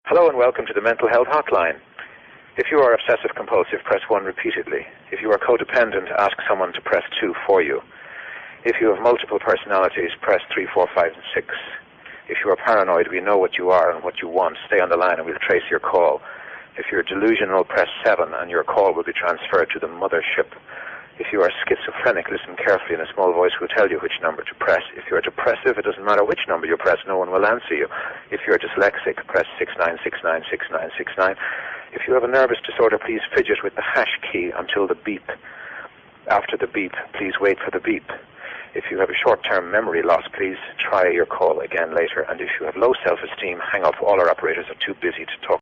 Hello and welcome to the Mental Health Hotline. If you are obsessive compulsive, press 1 repeatedly. If you are codependent, ask someone to press 2 for you. If you have multiple personalities, press 3, 4, 5, and 6. If you are paranoid, we know what you are and what you want. Stay on the line and we'll trace your call. If you're delusional, press 7 and your call will be transferred to the mothership. If you are schizophrenic, listen carefully and a small voice will tell you which number to press. If you are depressive, it doesn't matter which number you press, no one will answer you. If you are dyslexic, press 69696969. If you have a nervous disorder, please fidget with the hash key until the beep. After the beep, please wait for the beep. If you have a short-term memory loss, please try your call again later. And if you have low self-esteem, hang up. All our operators are too busy to talk.